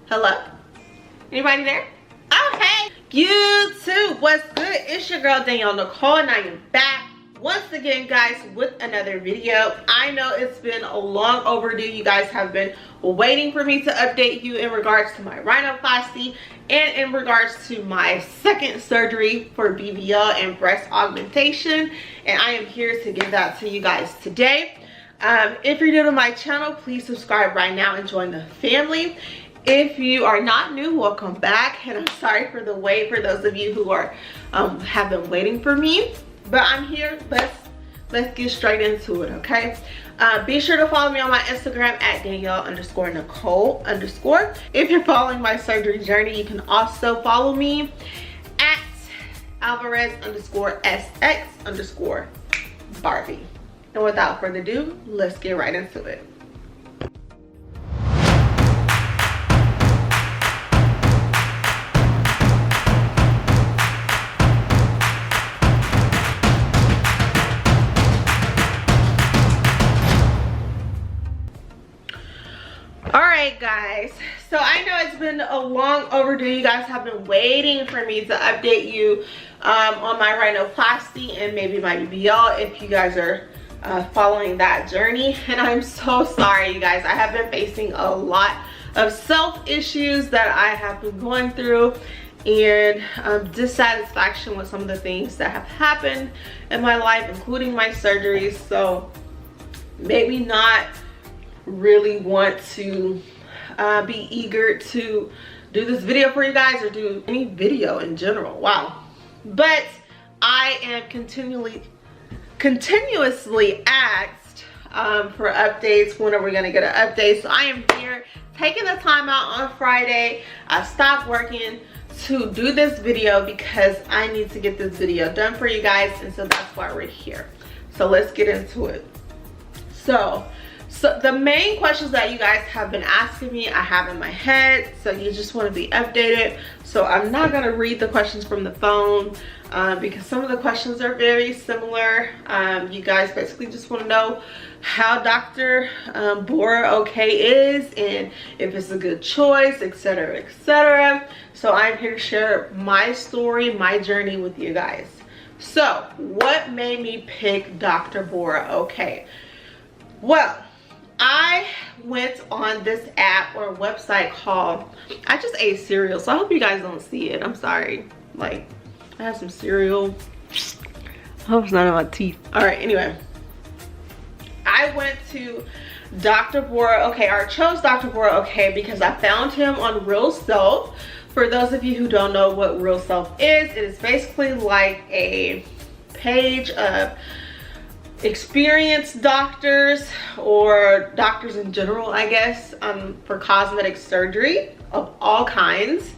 Hello? Anybody there? Okay. YouTube, what's good? It's your girl Danielle Nicole, and I am back once again, guys, with another video. I know it's been a long overdue. You guys have been waiting for me to update you in regards to my rhinoplasty and in regards to my second surgery for BBL and breast augmentation, and I am here to give that to you guys today. If you're new to my channel, please subscribe right now and join the family. If you are not new, welcome back, and I'm sorry for the wait for those of you who are have been waiting for me, but I'm here. Let's get straight into it, okay? Be sure to follow me on my Instagram at Danielle_Nicole_. If you're following my surgery journey, you can also follow me at Alvarez_SX_Barbie. And without further ado, let's get right into it. Alright guys, so I know it's been a long overdue. You guys have been waiting for me to update you on my rhinoplasty and maybe my BBL if you guys are following that journey. And I'm so sorry, you guys. I have been facing a lot of self issues that I have been going through, and dissatisfaction with some of the things that have happened in my life, including my surgeries. So maybe not really want to be eager to do this video for you guys, or do any video in general. Wow. But I am continuously asked for updates. When are we gonna get an update? So I am here taking the time out on Friday. I stopped working to do this video because I need to get this video done for you guys, and so that's why we're here. So let's get into it. So the main questions that you guys have been asking me, I have in my head, so you just want to be updated. So I'm not going to read the questions from the phone because some of the questions are very similar. You guys basically just want to know how Dr. Bora Okay is, and if it's a good choice, etc, etc. So I'm here to share my story, my journey with you guys. So what made me pick Dr. Bora Okay? Well, I went on this app or website called, I just ate cereal, so I hope you guys don't see it. I'm sorry. Like, I have some cereal. I hope it's not in my teeth. All right, anyway. I went to Dr. Bora Okay, or chose Dr. Bora Okay because I found him on Real Self. For those of you who don't know what Real Self is, it is basically like a page of experienced doctors, or doctors in general, I guess, for cosmetic surgery of all kinds.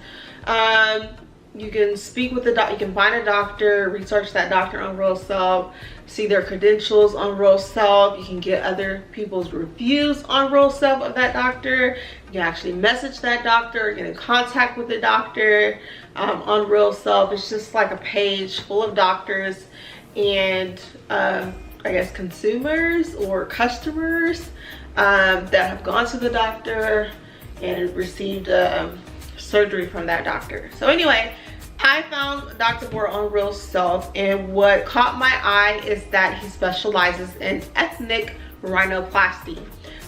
You can speak with the doctor, you can find a doctor, research that doctor on Real Self, see their credentials on Real Self. You can get other people's reviews on Real Self of that doctor. You can actually message that doctor, get in contact with the doctor on Real Self. It's just like a page full of doctors and I guess consumers or customers that have gone to the doctor and received surgery from that doctor. So anyway, I found Dr. Bora on Real Self, and what caught my eye is that he specializes in ethnic rhinoplasty.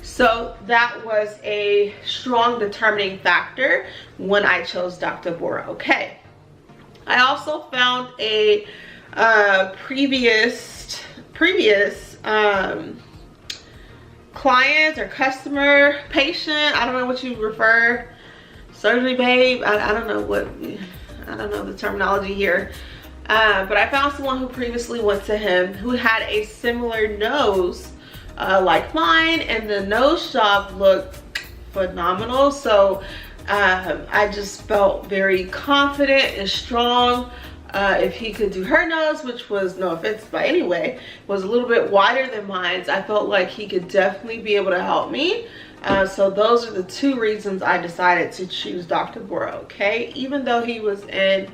So that was a strong determining factor when I chose Dr. Bora Okay. I also found a previous client or customer, patient, I don't know what you refer, surgery babe, I don't know the terminology here, but I found someone who previously went to him who had a similar nose like mine, and the nose job looked phenomenal. So I just felt very confident and strong. If he could do her nose, which was, no offense by any way, was a little bit wider than mine, I felt like he could definitely be able to help me. So those are the two reasons I decided to choose Dr. Bora Okay, even though he was in,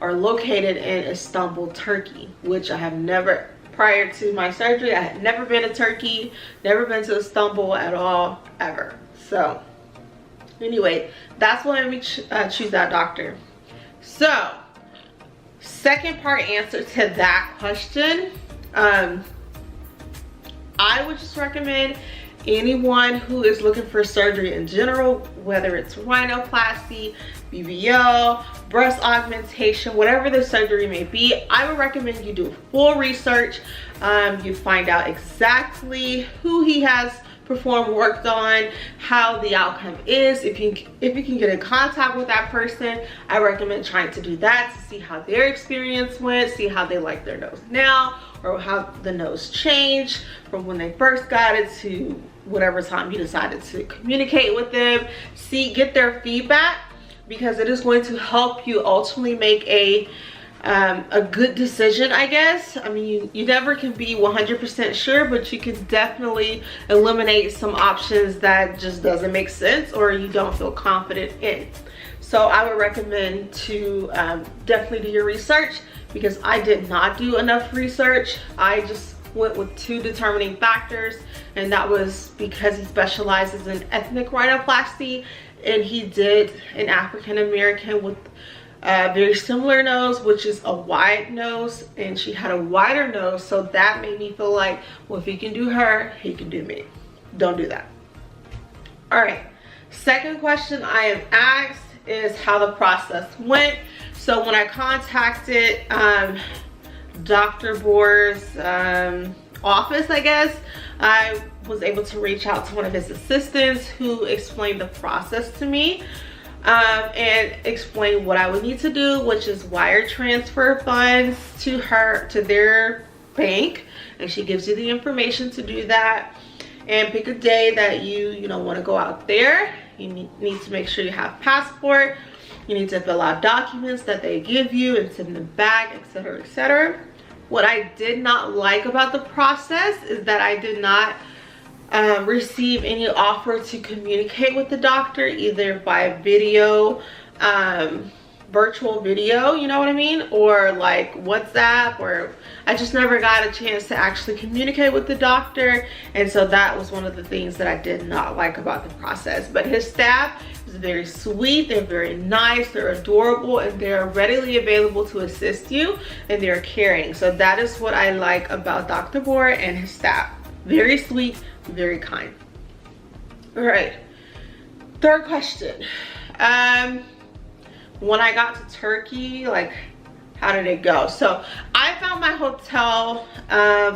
or located in, Istanbul, Turkey, which I have never, prior to my surgery, I had never been to Turkey, never been to Istanbul at all, ever. So Anyway, that's what made me choose that doctor. So, second part answer to that question, I would just recommend anyone who is looking for surgery in general, whether it's rhinoplasty, BBL, breast augmentation, whatever the surgery may be, I would recommend you do full research. You find out exactly who he has performed, worked on, how the outcome is. If you can get in contact with that person, I recommend trying to do that to see how their experience went, see how they like their nose now, or how the nose changed from when they first got it to whatever time you decided to communicate with them. Get their feedback, because it is going to help you ultimately make a good decision, I guess. I mean, you never can be 100% sure, but you can definitely eliminate some options that just doesn't make sense or you don't feel confident in. So I would recommend to definitely do your research, because I did not do enough research. I just went with 2 determining factors, and that was because he specializes in ethnic rhinoplasty, and he did an African American with a very similar nose, which is a wide nose, and she had a wider nose. So that made me feel like, well, if he can do her, he can do me. Don't do that. All right, second question I am asked is how the process went. So when I contacted Dr. Boer's office, I guess, I was able to reach out to one of his assistants who explained the process to me, and explain what I would need to do, which is wire transfer funds to their bank, and she gives you the information to do that, and pick a day that you want to go out there. You need to make sure you have passport. You need to fill out documents that they give you and send them back, etc., etc. What I did not like about the process is that I did not receive any offer to communicate with the doctor, either by video, virtual video, you know what I mean, or like WhatsApp, or I just never got a chance to actually communicate with the doctor. And so that was one of the things that I did not like about the process. But his staff is very sweet, they're very nice, they're adorable, and they're readily available to assist you, and they're caring. So that is what I like about Dr. Boer and his staff. Very sweet, very kind. All right, third question. When I got to Turkey, like, how did it go? So I found my hotel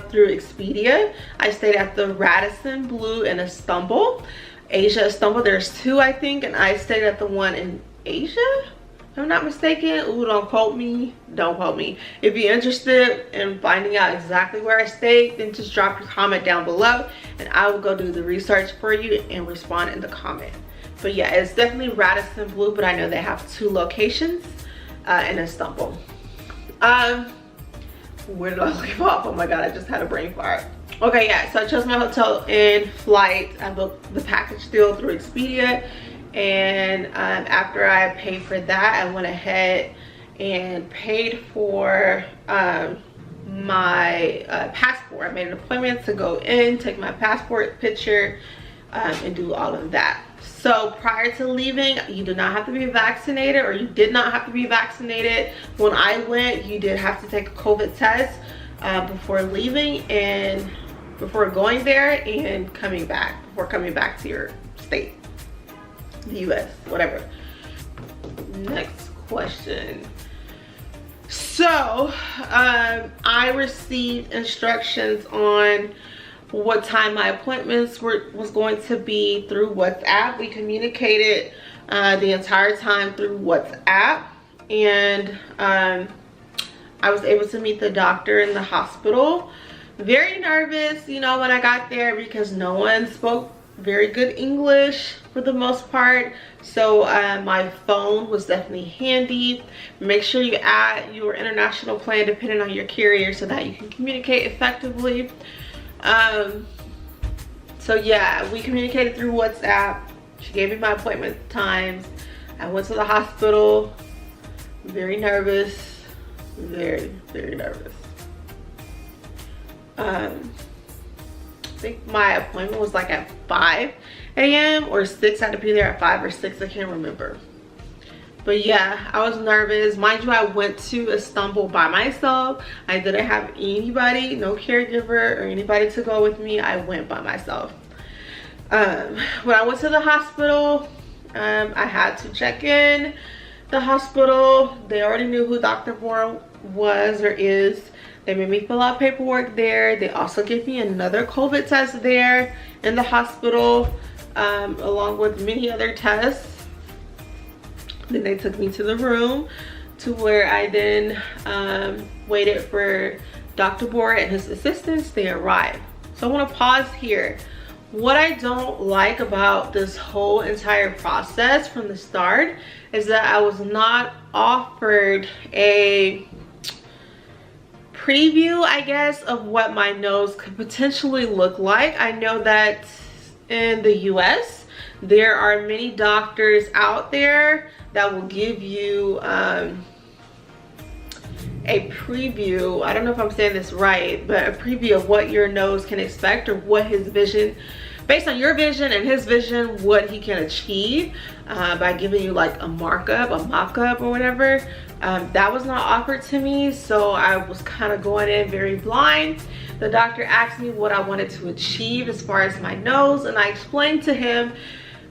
through Expedia. I stayed at the Radisson Blu in Istanbul, Istanbul. There's 2, I think, and I stayed at the one in Asia, if I'm not mistaken. Ooh, don't quote me. Don't quote me. If you're interested in finding out exactly where I stayed, then just drop your comment down below, and I will go do the research for you and respond in the comment. But yeah, it's definitely Radisson Blu, but I know they have 2 locations in Istanbul. Where did I leave off? Oh my god, I just had a brain fart. Okay, yeah, so I chose my hotel and flight. I booked the package deal through Expedia, and after I paid for that, I went ahead and paid for my passport. I made an appointment to go in, take my passport picture, and do all of that. So prior to leaving, you do not have to be vaccinated, or you did not have to be vaccinated. When I went, you did have to take a COVID test before leaving, and before going there and coming back, before coming back to your state, the US, whatever. Next question. So I received instructions on what time my appointments was going to be through WhatsApp. We communicated the entire time through WhatsApp, and I was able to meet the doctor in the hospital. Very nervous, you know, when I got there, because no one spoke very good English for the most part. So my phone was definitely handy. Make sure you add your international plan depending on your carrier so that you can communicate effectively. So yeah, we communicated through WhatsApp. She gave me my appointment times. I went to the hospital, very nervous, very nervous. think my appointment was like at 5 a.m. or 6. I had to be there at 5 or 6, I can't remember. But yeah, I was nervous. Mind you, I went to Istanbul by myself. I didn't have anybody, no caregiver or anybody to go with me. I went by myself. When I went to the hospital, I had to check in the hospital. They already knew who Dr. Bora was or is. They made me fill out paperwork there. They also gave me another COVID test there in the hospital, along with many other tests. Then they took me to the room to where I then waited for Dr. Bora and his assistants. They arrived. So I want to pause here. What I don't like about this whole entire process from the start is that I was not offered a preview, I guess, of what my nose could potentially look like. I know that in the US, there are many doctors out there that will give you a preview. I don't know if I'm saying this right, but a preview of what your nose can expect, or what his vision, based on your vision and his vision, what he can achieve by giving you like a markup, a mock-up or whatever. That was not offered to me, so I was kind of going in very blind. The doctor asked me what I wanted to achieve as far as my nose, and I explained to him,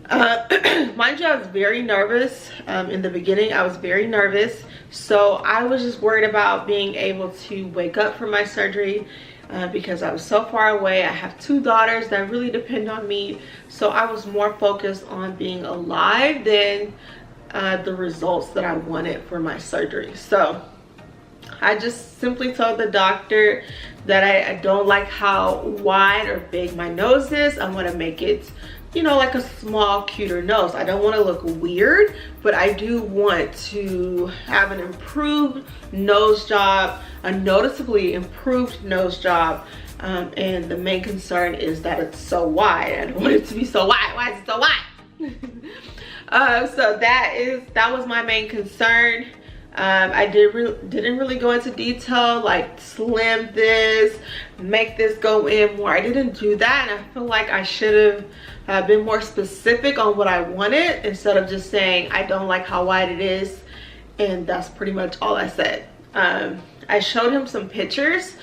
mind you, I was very nervous in the beginning. I was very nervous, so I was just worried about being able to wake up from my surgery because I was so far away. I have 2 daughters that really depend on me, so I was more focused on being alive than the results that I wanted for my surgery. So I just simply told the doctor that I don't like how wide or big my nose is. I want to make it, you know, like a small, cuter nose. I don't want to look weird, but I do want to have an improved nose job, a noticeably improved nose job. And the main concern is that it's so wide. I don't want it to be so wide. Why is it so wide? So that was my main concern. I didn't really go into detail, like slim this, make this go in more. I didn't do that, and I feel like I should have been more specific on what I wanted, instead of just saying I don't like how wide it is, and that's pretty much all I said. I showed him some pictures,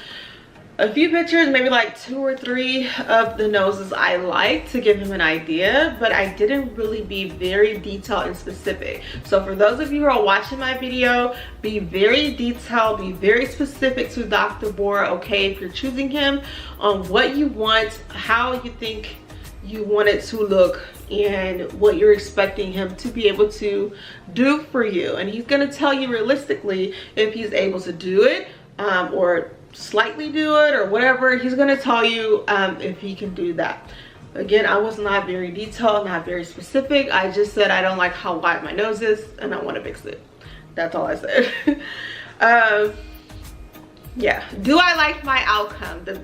a few pictures, maybe like 2 or 3 of the noses I like, to give him an idea, but I didn't really be very detailed and specific. So for those of you who are watching my video, be very detailed, be very specific to Dr. Bora, okay? If you're choosing him, on what you want, how you think you want it to look, and what you're expecting him to be able to do for you. And he's gonna tell you realistically if he's able to do it, or slightly do it, or whatever. He's gonna tell you if he can do that. Again, I was not very detailed, not very specific. I just said I don't like how wide my nose is and I want to fix it. That's all I said. Yeah, do I like my outcome? The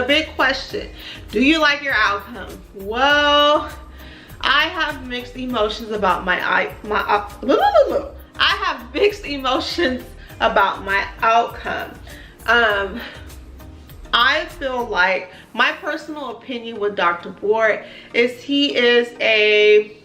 big question, do you like your outcome? Well, I have mixed emotions about I have mixed emotions about my outcome. I feel like my personal opinion with Dr. Bora is he is a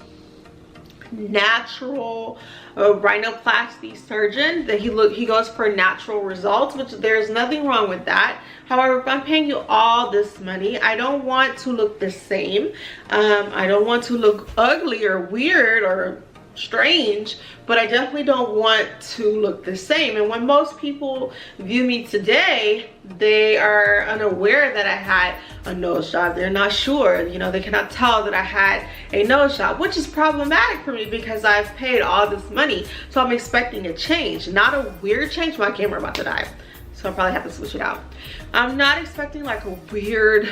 natural rhinoplasty surgeon, that he goes for natural results, which there's nothing wrong with that. However, if I'm paying you all this money, I don't want to look the same. I don't want to look ugly or weird or strange, but I definitely don't want to look the same. And when most people view me today, they are unaware that I had a nose job. They're not sure, you know, they cannot tell that I had a nose job, which is problematic for me because I've paid all this money. So I'm expecting a change, not a weird change. My camera about to die, so I'll probably have to switch it out. I'm not expecting like a weird,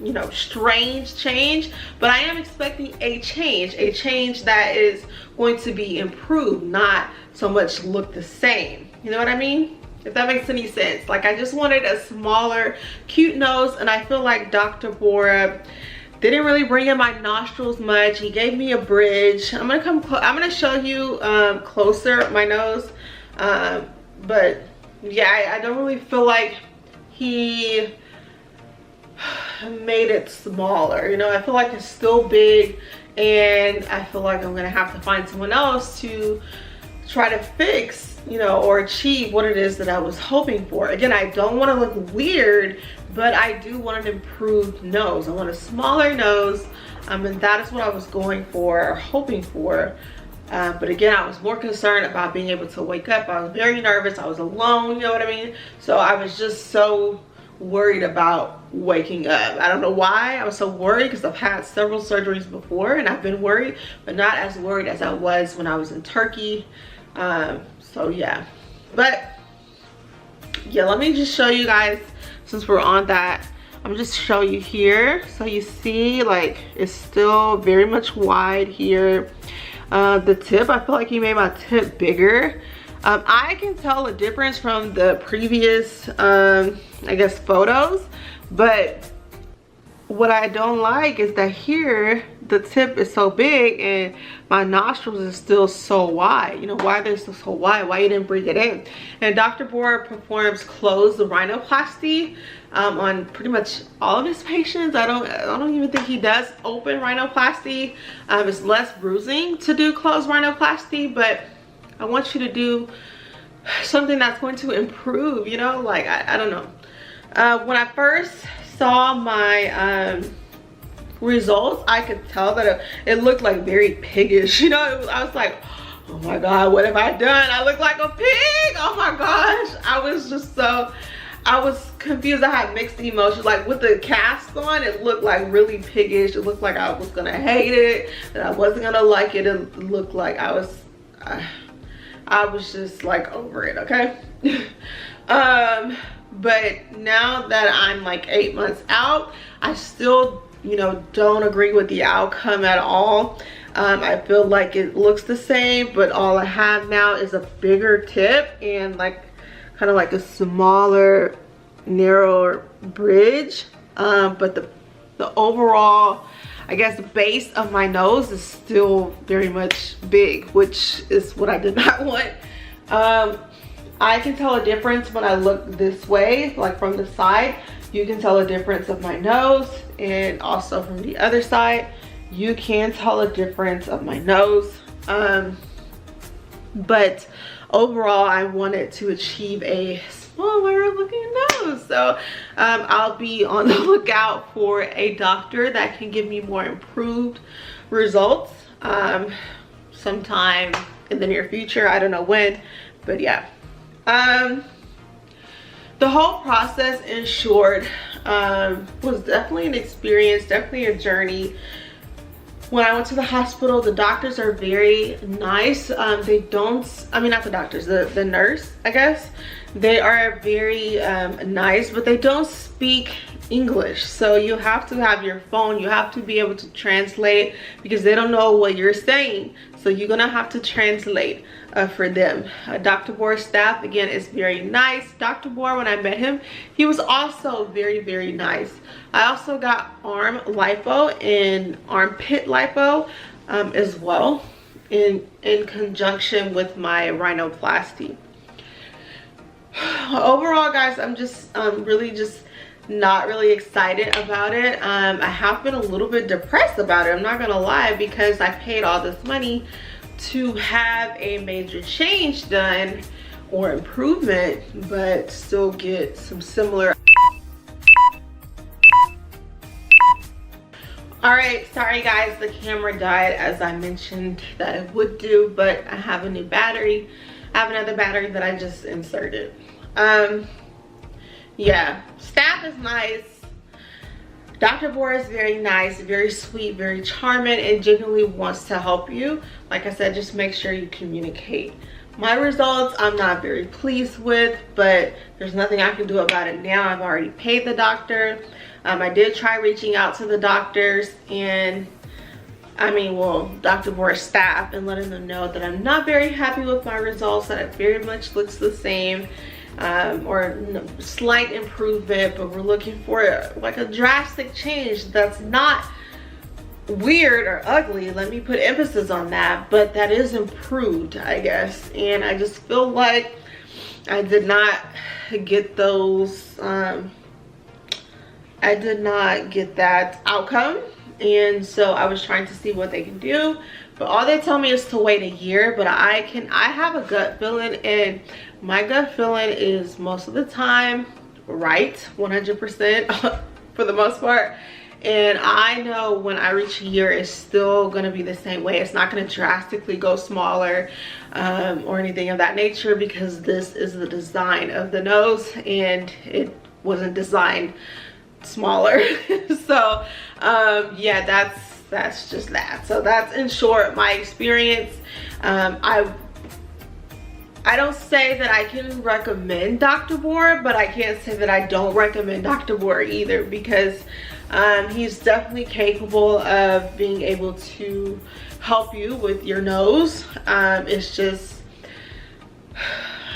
you know, strange change, but I am expecting a change that is going to be improved, not so much look the same. You know what I mean? If that makes any sense. Like, I just wanted a smaller, cute nose, and I feel like Dr. Bora didn't really bring in my nostrils much. He gave me a bridge. I'm gonna show you closer my nose, but yeah, I don't really feel like he made it smaller. You know, I feel like it's still big, and I feel like I'm gonna have to find someone else to try to fix, you know, or achieve what it is that I was hoping for. Again, I don't want to look weird, but I do want an improved nose. I want a smaller nose, and that is what I was going for, or hoping for. But again, I was more concerned about being able to wake up. I was very nervous. I was alone, you know what I mean? So I was just so worried about waking up. I don't know why I was so worried, because I've had several surgeries before and I've been worried, but not as worried as I was when I was in Turkey. So yeah, but yeah, let me just show you guys, since we're on that, I'm just show you here. So you see, like, it's still very much wide here. The tip, I feel like he made my tip bigger. I can tell a difference from the previous, I guess, photos, but what I don't like is that here the tip is so big and my nostrils is still so wide. You know, why they're still so wide, why you didn't bring it in. And Dr. Bohr performs closed rhinoplasty on pretty much all of his patients. I don't even think he does open rhinoplasty. It's less bruising to do closed rhinoplasty, but I want you to do something that's going to improve, you know, like I don't know. When I first saw my results, I could tell that it looked like very piggish, you know. I was like, oh my god, what have I done? I look like a pig. Oh my gosh, I was just so, I was confused. I had mixed emotions. Like with the cast on, it looked like really piggish. It looked like I was gonna hate it, that I wasn't gonna like it. It looked like I was just like over it, okay? But now that I'm like 8 months out, I still, you know, don't agree with the outcome at all. I feel like it looks the same, but all I have now is a bigger tip and like kind of like a smaller, narrower bridge. But the overall, I guess, the base of my nose is still very much big, which is what I did not want. I can tell a difference when I look this way, like from the side. You can tell a difference of my nose, and also from the other side, you can tell a difference of my nose. But overall, I wanted to achieve a smaller looking nose. So I'll be on the lookout for a doctor that can give me more improved results sometime in the near future. I don't know when, but yeah. The whole process, in short, was definitely an experience, definitely a journey. When I went to the hospital, the doctors are very nice. They don't, I mean, not the doctors, the nurse, I guess. They are very nice, but they don't speak English. So you have to have your phone, you have to be able to translate, because they don't know what you're saying. So you're gonna have to translate for them. Dr. Bohr's staff, again, is very nice. Dr. Bohr, when I met him, he was also very, very nice. I also got arm lipo and armpit lipo as well in conjunction with my rhinoplasty. Overall, guys, I'm just really just not really excited about it. I have been a little bit depressed about it, I'm not gonna lie, because I paid all this money to have a major change done or improvement, but still get some similar. All right, sorry guys, the camera died as I mentioned that it would do, but I have a new battery. I have another battery that I just inserted. Yeah, staff is nice. Dr. Bohr is very nice, very sweet, very charming, and genuinely wants to help you. Like I said, just make sure you communicate. My results, I'm not very pleased with, but there's nothing I can do about it now. I've already paid the doctor. I did try reaching out to the doctors and Dr. Bohr's staff, and letting them know that I'm not very happy with my results, that it very much looks the same. Or slight improvement, but we're looking for like a drastic change that's not weird or ugly. Let me put emphasis on that, but that is improved, I guess. And I just feel like I did not get those I did not get that outcome, and so I was trying to see what they can do, but all they tell me is to wait a year. But I have a gut feeling, and my gut feeling is most of the time right, 100% for the most part. And I know when I reach a year, it's still gonna be the same way. It's not gonna drastically go smaller or anything of that nature, because this is the design of the nose and it wasn't designed smaller. So yeah, that's just that. So that's in short my experience. I don't say that I can recommend Dr. Bohr, but I can't say that I don't recommend Dr. Bohr either, because he's definitely capable of being able to help you with your nose. It's just,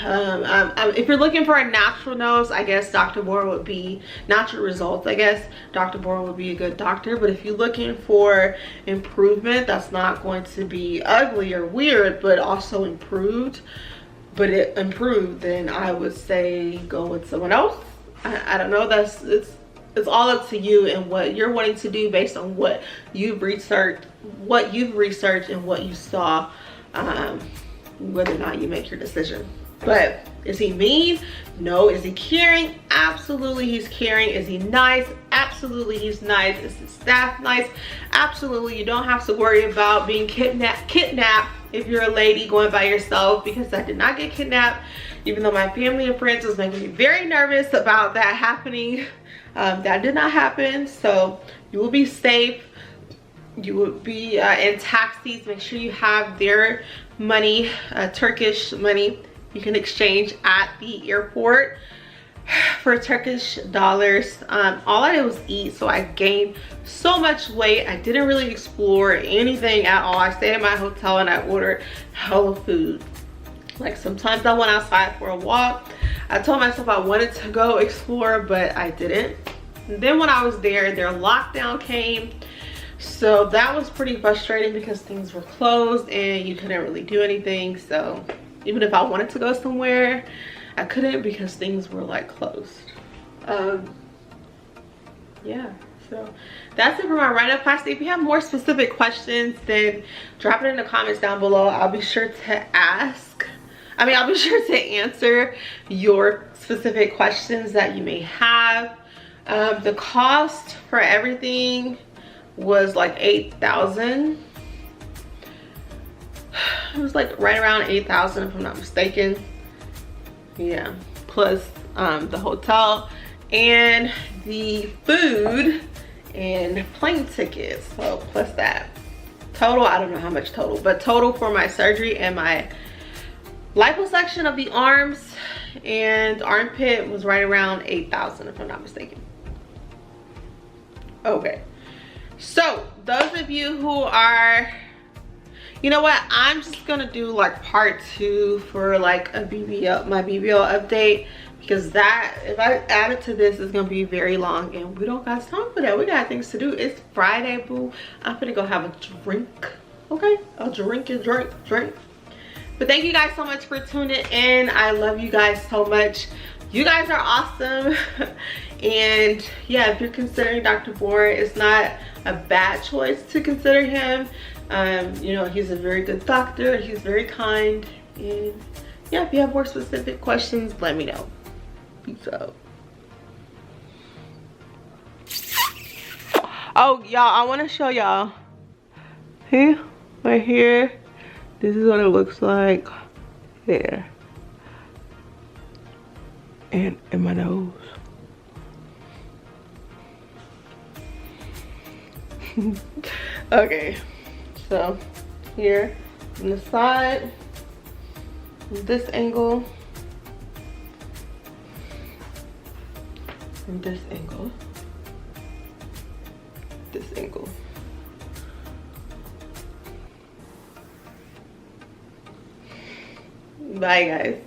if you're looking for a natural nose, I guess Dr. Bohr would be, natural results, I guess Dr. Bohr would be a good doctor. But if you're looking for improvement that's not going to be ugly or weird, but also improved, then I would say go with someone else. I don't know, it's all up to you and what you're wanting to do based on what you've researched and what you saw, whether or not you make your decision. But is he mean? No. Is he caring? Absolutely he's caring. Is he nice? Absolutely he's nice. Is his staff nice? Absolutely. You don't have to worry about being kidnapped if you're a lady going by yourself, because I did not get kidnapped, even though my family and friends was making me very nervous about that happening. That did not happen. So you will be safe. You will be in taxis. Make sure you have their money, Turkish money. You can exchange at the airport for Turkish dollars. All I did was eat, so I gained so much weight. I didn't really explore anything at all. I stayed in my hotel and I ordered hella food. Like sometimes I went outside for a walk. I told myself I wanted to go explore, but I didn't. And then when I was there, their lockdown came. So that was pretty frustrating because things were closed and you couldn't really do anything. So even if I wanted to go somewhere, I couldn't because things were like closed. Yeah, so that's it for my write-up pasta. If you have more specific questions, then drop it in the comments down below. I'll be sure to I'll be sure to answer your specific questions that you may have. The cost for everything was like $8,000. It was like right around $8,000 if I'm not mistaken. Yeah, plus the hotel and the food and plane tickets. So plus that. Total, I don't know how much total, but total for my surgery and my liposuction of the arms and armpit was right around $8,000 if I'm not mistaken. Okay, so those of you who are, you know what, I'm just gonna do like part 2 for like a BBL, my BBL update, because that, if I add it to this, it's gonna be very long and we don't got time for that. We got things to do. It's Friday, boo. I'm gonna go have a drink. Okay, a drink. But thank you guys so much for tuning in. I love you guys so much. You guys are awesome. And yeah, if you're considering Dr. Bohr, it's not a bad choice to consider him. You know, he's a very good doctor. He's very kind. And yeah, if you have more specific questions, let me know. Peace out. Oh, y'all, I want to show y'all. See, right here. This is what it looks like there. And in my nose. Okay, so here on the side, this angle, and this angle, this angle. Bye guys.